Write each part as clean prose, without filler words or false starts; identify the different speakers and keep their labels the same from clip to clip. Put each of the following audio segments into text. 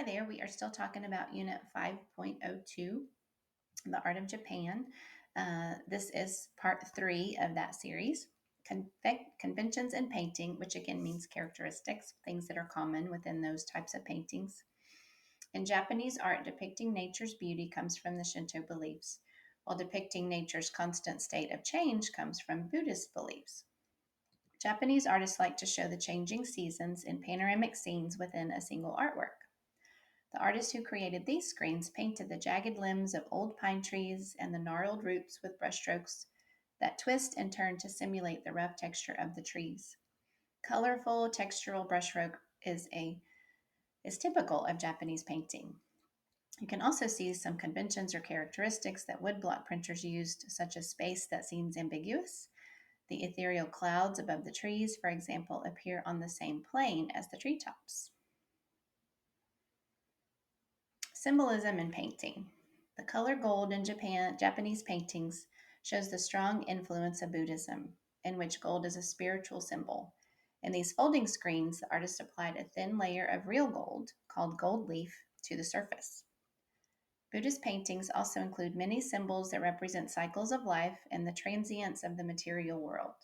Speaker 1: there. We are still talking about Unit 5.02, The Art of Japan. This is part 3 of that series. Conventions in painting, which again means characteristics, things that are common within those types of paintings. In Japanese art, depicting nature's beauty comes from the Shinto beliefs, while depicting nature's constant state of change comes from Buddhist beliefs. Japanese artists like to show the changing seasons in panoramic scenes within a single artwork. The artist who created these screens painted the jagged limbs of old pine trees and the gnarled roots with brushstrokes that twist and turn to simulate the rough texture of the trees. Colorful textural brushstroke is typical of Japanese painting. You can also see some conventions or characteristics that woodblock printers used, such as space that seems ambiguous. The ethereal clouds above the trees, for example, appear on the same plane as the treetops. Symbolism in painting. The color gold in Japanese paintings shows the strong influence of Buddhism, in which gold is a spiritual symbol. In these folding screens, the artist applied a thin layer of real gold, called gold leaf, to the surface. Buddhist paintings also include many symbols that represent cycles of life and the transience of the material world.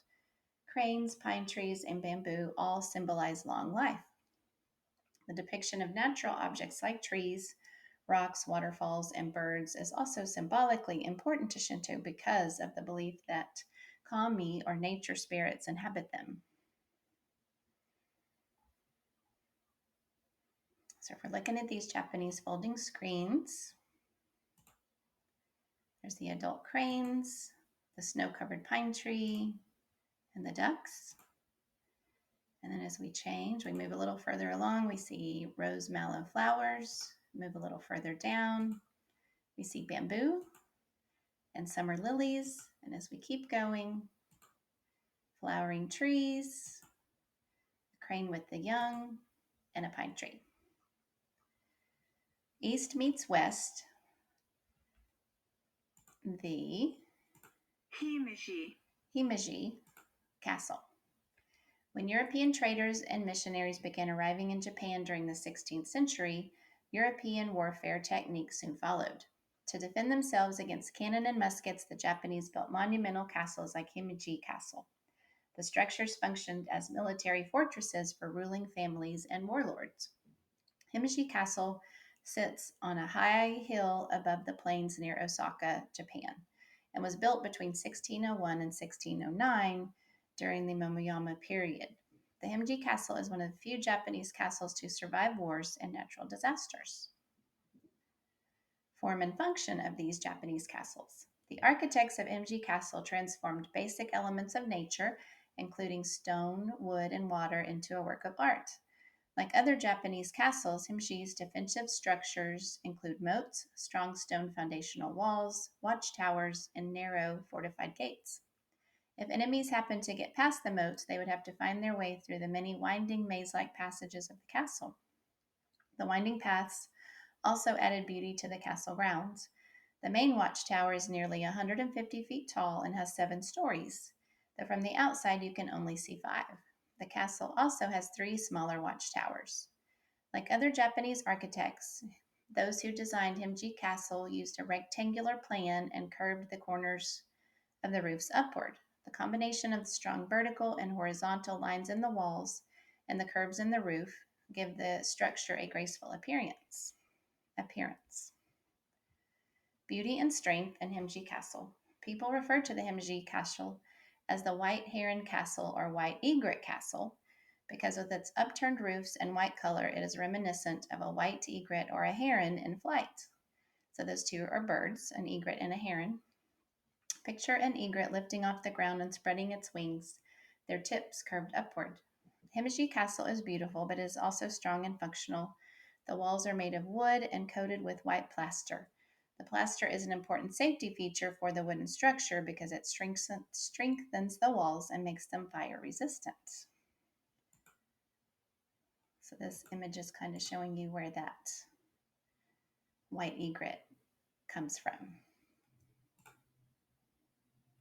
Speaker 1: Cranes, pine trees, and bamboo all symbolize long life. The depiction of natural objects like trees, rocks, waterfalls, and birds is also symbolically important to Shinto because of the belief that kami, or nature spirits, inhabit them. So if we're looking at these Japanese folding screens, there's the adult cranes, the snow-covered pine tree, and the ducks. And then as we change, we move a little further along, we see rose mallow flowers. Move a little further down, we see bamboo and summer lilies. And as we keep going, flowering trees, a crane with the young, and a pine tree. East meets west, the Himeji Castle. When European traders and missionaries began arriving in Japan during the 16th century, European warfare techniques soon followed. To defend themselves against cannon and muskets, the Japanese built monumental castles like Himeji Castle. The structures functioned as military fortresses for ruling families and warlords. Himeji Castle sits on a high hill above the plains near Osaka, Japan, and was built between 1601 and 1609 during the Momoyama period. The Himeji Castle is one of the few Japanese castles to survive wars and natural disasters. Form and function of these Japanese castles. The architects of Himeji Castle transformed basic elements of nature, including stone, wood, and water, into a work of art. Like other Japanese castles, Himeji's defensive structures include moats, strong stone foundational walls, watchtowers, and narrow fortified gates. If enemies happened to get past the moats, they would have to find their way through the many winding maze-like passages of the castle. The winding paths also added beauty to the castle grounds. The main watchtower is nearly 150 feet tall and has 7 stories, though from the outside you can only see 5. The castle also has 3 smaller watchtowers. Like other Japanese architects, those who designed Himeji Castle used a rectangular plan and curved the corners of the roofs upward. The combination of the strong vertical and horizontal lines in the walls and the curves in the roof give the structure a graceful appearance. Beauty and strength in Himeji Castle. People refer to the Himeji Castle as the White Heron Castle or White Egret Castle because with its upturned roofs and white color, it is reminiscent of a white egret or a heron in flight. So those two are birds, an egret and a heron. Picture an egret lifting off the ground and spreading its wings, their tips curved upward. Himeji Castle is beautiful, but it is also strong and functional. The walls are made of wood and coated with white plaster. The plaster is an important safety feature for the wooden structure because it strengthens the walls and makes them fire resistant. So this image is kind of showing you where that white egret comes from.